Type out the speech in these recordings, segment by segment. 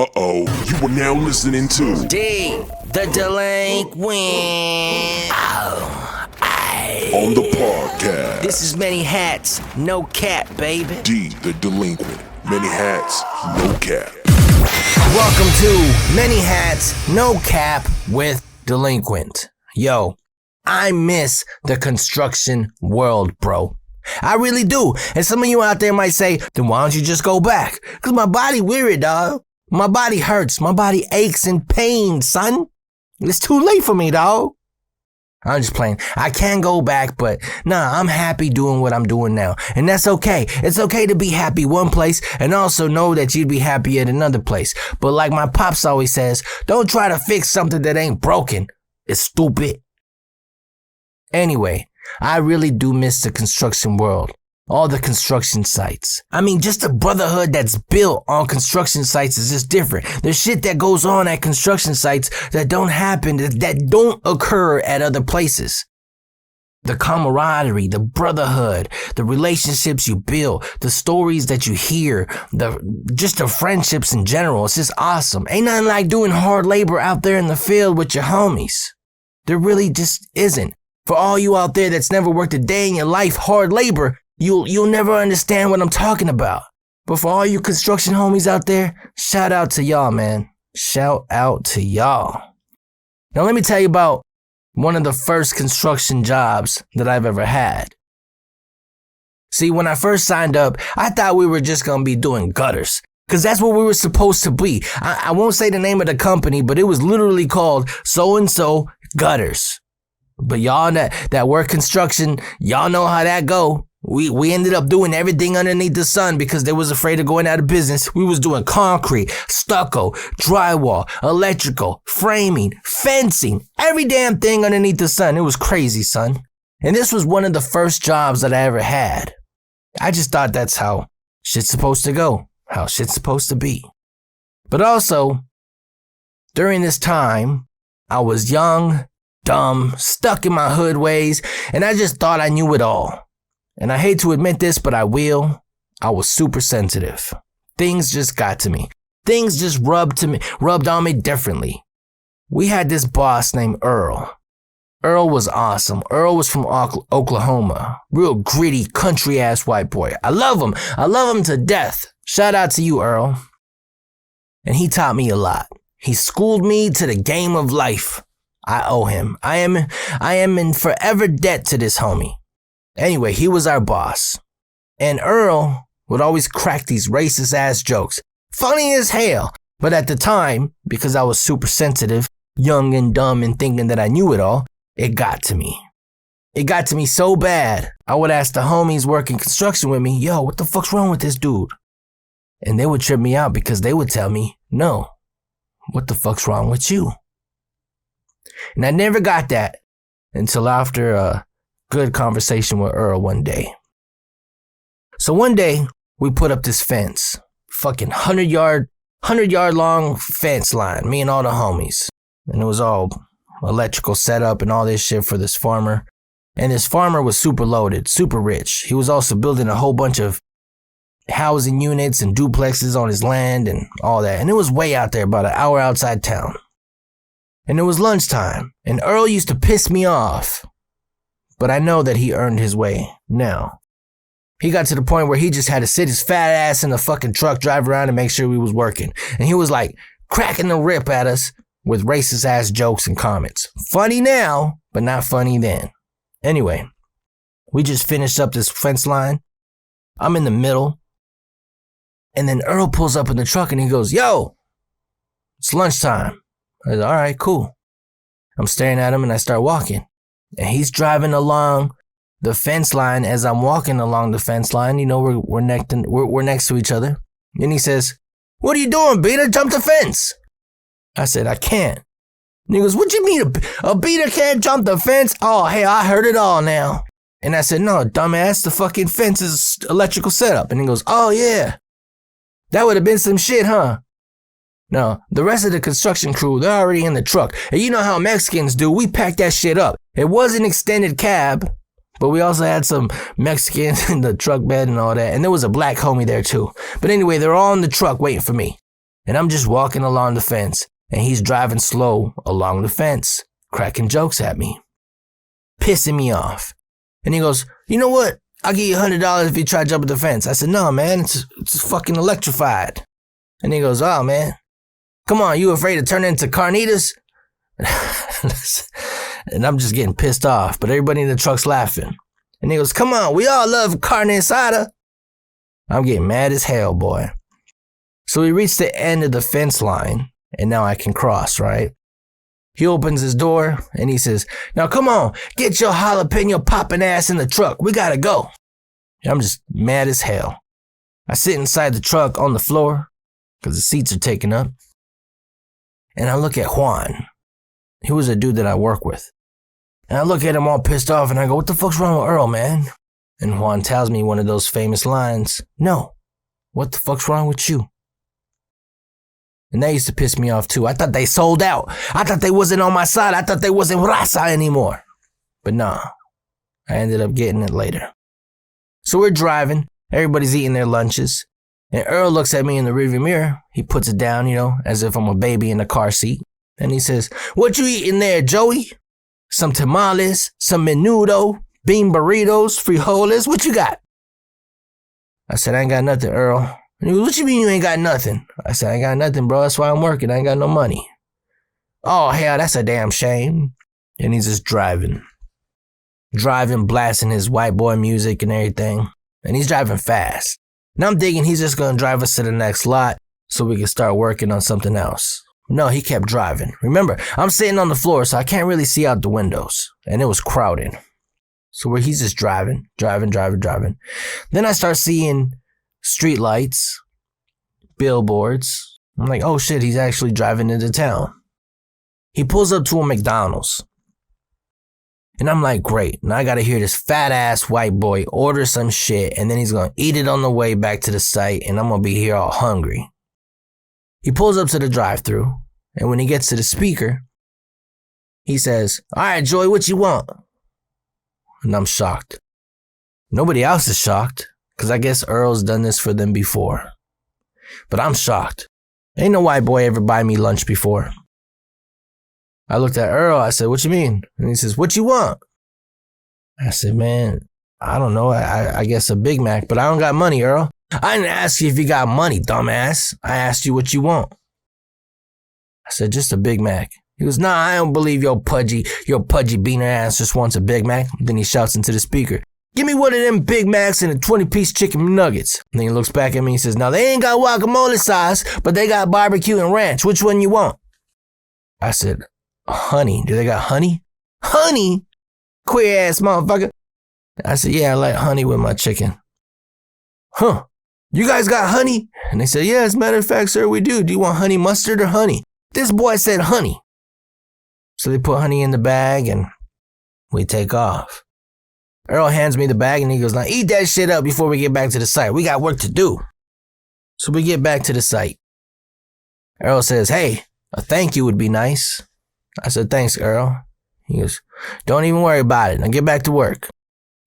You are now listening to D, the delinquent. On the podcast. This is Many Hats, No Cap, baby. D, the delinquent. Many hats, no cap. Welcome to Many Hats, No Cap with Delinquent. Yo, I miss the construction world, bro. I really do. And some of you out there might say, then why don't you just go back? Because my body weary, dog. My body hurts. My body aches in pain, son. It's too late for me, dog. I'm just playing. I can go back, but nah, I'm happy doing what I'm doing now. And that's okay. It's okay to be happy one place and also know that you'd be happy at another place. But like my pops always says, don't try to fix something that ain't broken. It's stupid. Anyway, I really do miss the construction world. All the construction sites. I mean, just the brotherhood that's built on construction sites is just different. There's shit that goes on at construction sites that don't happen, that don't occur at other places. The camaraderie, the brotherhood, the relationships you build, the stories that you hear, just the friendships in general. It's just awesome. Ain't nothing like doing hard labor out there in the field with your homies. There really just isn't. For all you out there that's never worked a day in your life, hard labor, You'll never understand what I'm talking about. But for all you construction homies out there, shout out to y'all, man. Shout out to y'all. Now let me tell you about one of the first construction jobs that I've ever had. See, when I first signed up, I thought we were just gonna be doing gutters. Cause that's what we were supposed to be. I won't say the name of the company, but it was literally called so-and-so Gutters. But y'all that work construction, y'all know how that go. We ended up doing everything underneath the sun because they was afraid of going out of business. We was doing concrete, stucco, drywall, electrical, framing, fencing, every damn thing underneath the sun. It was crazy, son. And this was one of the first jobs that I ever had. I just thought that's how shit's supposed to go, how shit's supposed to be. But also, during this time, I was young, dumb, stuck in my hood ways, and I just thought I knew it all. And I hate to admit this, but I will. I was super sensitive. Things just got to me. Things just rubbed on me differently. We had this boss named Earl. Earl was awesome. Earl was from Oklahoma. Real gritty, country-ass white boy. I love him. I love him to death. Shout out to you, Earl. And he taught me a lot. He schooled me to the game of life. I owe him. I am in forever debt to this homie. Anyway, he was our boss. And Earl would always crack these racist ass jokes. Funny as hell. But at the time, because I was super sensitive, young and dumb and thinking that I knew it all, it got to me. It got to me so bad, I would ask the homies working construction with me, yo, what the fuck's wrong with this dude? And they would trip me out because they would tell me, no, what the fuck's wrong with you? And I never got that until after a good conversation with Earl one day. So one day, we put up this fence. Fucking 100 yard long fence line, me and all the homies. And it was all electrical setup and all this shit for this farmer. And this farmer was super loaded, super rich. He was also building a whole bunch of housing units and duplexes on his land and all that. And it was way out there, about an hour outside town. And it was lunchtime. And Earl used to piss me off. But I know that he earned his way now. He got to the point where he just had to sit his fat ass in the fucking truck, drive around and make sure we was working. And he was like cracking the rip at us with racist ass jokes and comments. Funny now, but not funny then. Anyway, we just finished up this fence line. I'm in the middle. And then Earl pulls up in the truck and he goes, yo, it's lunchtime. I said, all right, cool. I'm staring at him and I start walking. And he's driving along the fence line as I'm walking along the fence line. You know, we're next to each other. And he says, what are you doing, Beater? Jump the fence. I said, I can't. And he goes, what you mean a Beater can't jump the fence? Oh, hey, I heard it all now. And I said, no, dumbass, the fucking fence is electrical setup. And he goes, oh, yeah. That would have been some shit, huh? No, the rest of the construction crew, they're already in the truck. And you know how Mexicans do, we packed that shit up. It was an extended cab, but we also had some Mexicans in the truck bed and all that. And there was a black homie there too. But anyway, they're all in the truck waiting for me. And I'm just walking along the fence, and he's driving slow along the fence, cracking jokes at me, pissing me off. And he goes, you know what? I'll give you $100 if you try jumping the fence. I said, no, man, it's fucking electrified. And he goes, oh, man, come on, you afraid to turn into carnitas? And I'm just getting pissed off, but everybody in the truck's laughing. And he goes, come on, we all love carne asada. I'm getting mad as hell, boy. So we reached the end of the fence line, and now I can cross, right? He opens his door, and he says, now come on, get your jalapeno popping ass in the truck. We gotta go. And I'm just mad as hell. I sit inside the truck on the floor, because the seats are taken up. And I look at Juan. He was a dude that I work with. And I look at him all pissed off, and I go, what the fuck's wrong with Earl, man? And Juan tells me one of those famous lines, no, what the fuck's wrong with you? And that used to piss me off too. I thought they sold out. I thought they wasn't on my side. I thought they wasn't raza anymore. But nah, I ended up getting it later. So we're driving. Everybody's eating their lunches. And Earl looks at me in the rearview mirror. He puts it down, as if I'm a baby in a car seat. And he says, what you eating there, Joey? Some tamales, some menudo, bean burritos, frijoles. What you got? I said, I ain't got nothing, Earl. And he goes, what you mean you ain't got nothing? I said, I ain't got nothing, bro. That's why I'm working. I ain't got no money. Oh, hell, that's a damn shame. And he's just driving, blasting his white boy music and everything. And he's driving fast. And I'm thinking he's just going to drive us to the next lot so we can start working on something else. No, he kept driving. Remember, I'm sitting on the floor, so I can't really see out the windows. And it was crowded. So where he's just driving. Then I start seeing street lights, billboards. I'm like, oh shit, he's actually driving into town. He pulls up to a McDonald's. And I'm like, great. Now I gotta hear this fat ass white boy order some shit, and then he's gonna eat it on the way back to the site, and I'm gonna be here all hungry. He pulls up to the drive-thru, and when he gets to the speaker, he says, all right, Joey, what you want? And I'm shocked. Nobody else is shocked, because I guess Earl's done this for them before. But I'm shocked. Ain't no white boy ever buy me lunch before. I looked at Earl, I said, what you mean? And he says, what you want? I said, man, I don't know, I guess a Big Mac, but I don't got money, Earl. I didn't ask you if you got money, dumbass. I asked you what you want. I said, just a Big Mac. He goes, nah, I don't believe your pudgy beaner ass just wants a Big Mac. Then he shouts into the speaker, give me one of them Big Macs and a 20-piece chicken nuggets. And then he looks back at me and says, now they ain't got guacamole sauce, but they got barbecue and ranch. Which one you want? I said, honey. Do they got honey? Honey? Queer ass motherfucker. I said, yeah, I like honey with my chicken. Huh. You guys got honey? And they said, yeah, as a matter of fact, sir, we do. Do you want honey mustard or honey? This boy said honey. So they put honey in the bag and we take off. Earl hands me the bag and he goes, now eat that shit up before we get back to the site. We got work to do. So we get back to the site. Earl says, hey, a thank you would be nice. I said, thanks, Earl. He goes, don't even worry about it. Now get back to work.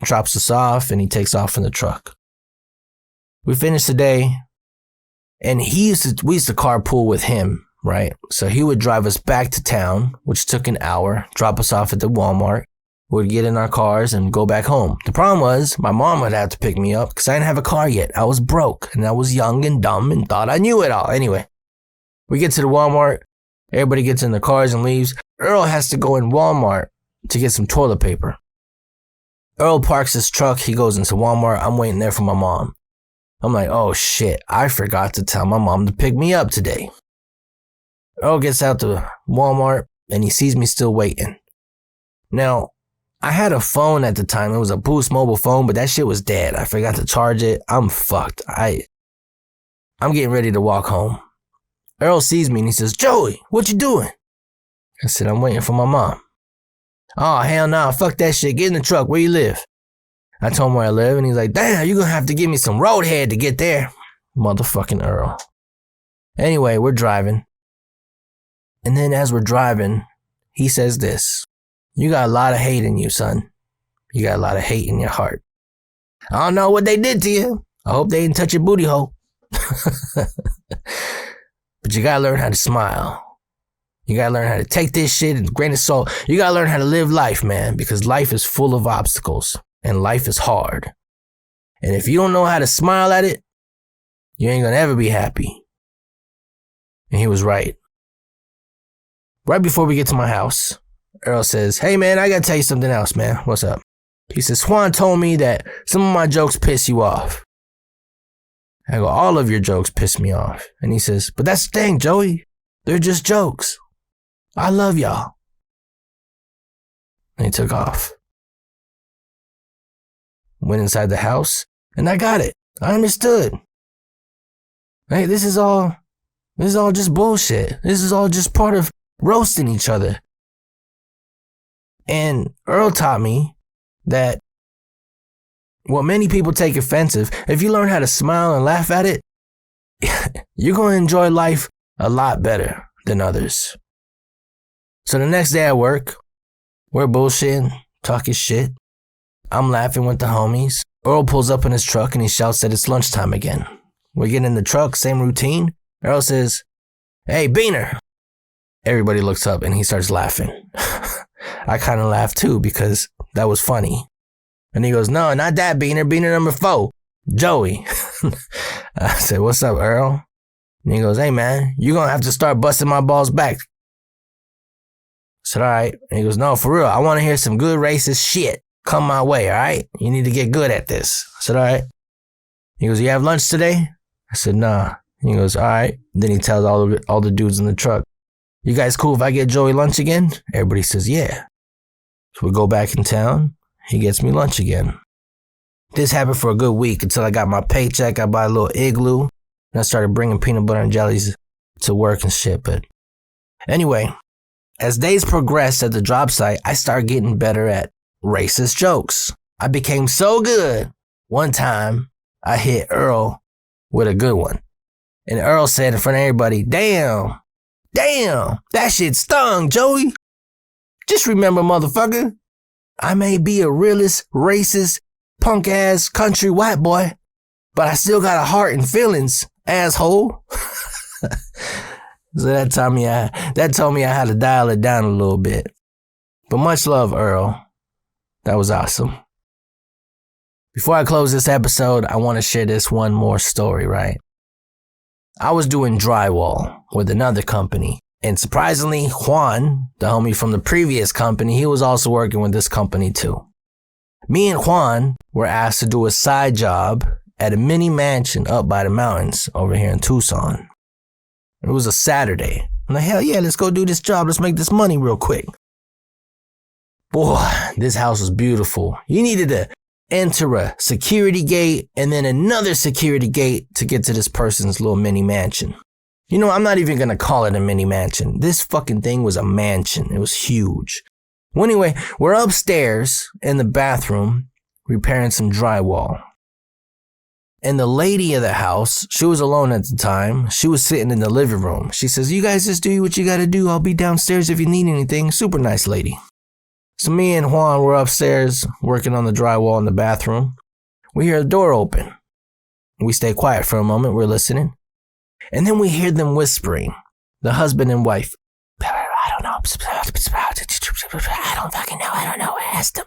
Drops us off and he takes off in the truck. We finished the day and we used to carpool with him, right? So he would drive us back to town, which took an hour, drop us off at the Walmart. We'd get in our cars and go back home. The problem was my mom would have to pick me up because I didn't have a car yet. I was broke and I was young and dumb and thought I knew it all. Anyway, we get to the Walmart. Everybody gets in their cars and leaves. Earl has to go in Walmart to get some toilet paper. Earl parks his truck. He goes into Walmart. I'm waiting there for my mom. I'm like, oh shit, I forgot to tell my mom to pick me up today. Earl gets out to Walmart and he sees me still waiting. Now, I had a phone at the time. It was a Boost mobile phone, but that shit was dead. I forgot to charge it. I'm fucked. I'm getting ready to walk home. Earl sees me and he says, Joey, what you doing? I said, I'm waiting for my mom. Oh, hell no, fuck that shit. Get in the truck. Where you live? I told him where I live and he's like, damn, you're going to have to give me some roadhead to get there. Motherfucking Earl. Anyway, we're driving. And then as we're driving, he says this. You got a lot of hate in you, son. You got a lot of hate in your heart. I don't know what they did to you. I hope they didn't touch your booty hole. But you gotta learn how to smile. You gotta learn how to take this shit and grain of salt. You gotta learn how to live life, man, because life is full of obstacles and life is hard. And if you don't know how to smile at it, you ain't gonna ever be happy. And he was right. Right before we get to my house, Earl says, hey man, I gotta tell you something else, man. What's up? He says, Juan told me that some of my jokes piss you off. I go, all of your jokes piss me off. And he says, but that's the thing, Joey. They're just jokes. I love y'all. And he took off. Went inside the house, and I got it. I understood. Hey, this is all just bullshit. This is all just part of roasting each other. And Earl taught me that what many people take offensive, if you learn how to smile and laugh at it, you're going to enjoy life a lot better than others. So the next day at work, we're bullshitting, talking shit. I'm laughing with the homies. Earl pulls up in his truck and he shouts that it's lunchtime again. We get in the truck, same routine. Earl says, hey, Beaner. Everybody looks up and he starts laughing. I kind of laughed too because that was funny. And he goes, no, not that Beaner. Beaner number 4, Joey. I said, what's up, Earl? And he goes, hey, man, you're going to have to start busting my balls back. I said, all right. And he goes, no, for real, I want to hear some good racist shit come my way, all right? You need to get good at this. I said, all right. He goes, you have lunch today? I said, nah. He goes, all right. Then he tells all the dudes in the truck, you guys cool if I get Joey lunch again? Everybody says, yeah. So we go back in town. He gets me lunch again. This happened for a good week until I got my paycheck. I bought a little igloo and I started bringing peanut butter and jellies to work and shit. But anyway, as days progressed at the job site, I started getting better at racist jokes. I became so good. One time, I hit Earl with a good one. And Earl said in front of everybody, damn, that shit stung, Joey. Just remember, motherfucker, I may be a realist, racist, punk-ass country white boy, but I still got a heart and feelings, asshole. So that told me I had to dial it down a little bit. But much love, Earl. That was awesome. Before I close this episode, I want to share this one more story, right? I was doing drywall with another company. And surprisingly, Juan, the homie from the previous company, he was also working with this company too. Me and Juan were asked to do a side job at a mini mansion up by the mountains over here in Tucson. It was a Saturday. I'm like, hell yeah, let's go do this job. Let's make this money real quick. Boy, this house was beautiful. You needed to enter a security gate and then another security gate to get to this person's little mini mansion. You know, I'm not even going to call it a mini mansion. This fucking thing was a mansion. It was huge. Well, anyway, we're upstairs in the bathroom repairing some drywall. And the lady of the house, she was alone at the time. She was sitting in the living room. She says, you guys just do what you got to do. I'll be downstairs if you need anything. Super nice lady. So me and Juan were upstairs working on the drywall in the bathroom. We hear the door open. We stay quiet for a moment. We're listening. And then we hear them whispering, the husband and wife. I don't know. I don't fucking know. I don't know. I asked him.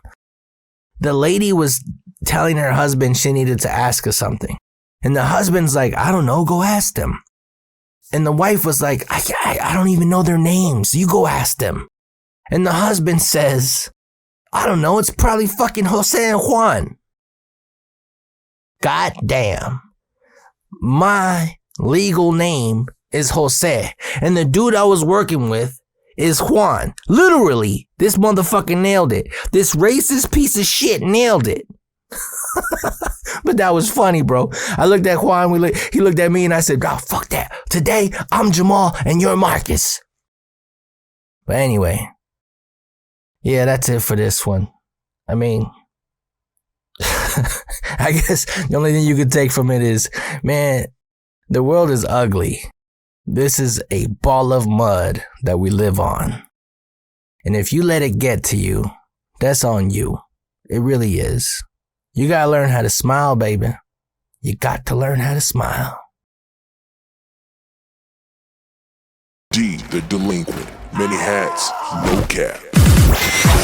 The lady was telling her husband she needed to ask her something. And the husband's like, I don't know. Go ask them. And the wife was like, I don't even know their names. You go ask them. And the husband says, I don't know. It's probably fucking Jose and Juan. God damn. My legal name is Jose, and the dude I was working with is Juan. Literally, this motherfucker nailed it. This racist piece of shit nailed it. But that was funny, bro. I looked at Juan, he looked at me, and I said, oh, fuck that. Today, I'm Jamal, and you're Marcus. But anyway, yeah, that's it for this one. I mean, I guess the only thing you could take from it is, man, the world is ugly. This is a ball of mud that we live on. And if you let it get to you, that's on you. It really is. You gotta learn how to smile, baby. You got to learn how to smile. D, the delinquent. Many hats, no cap.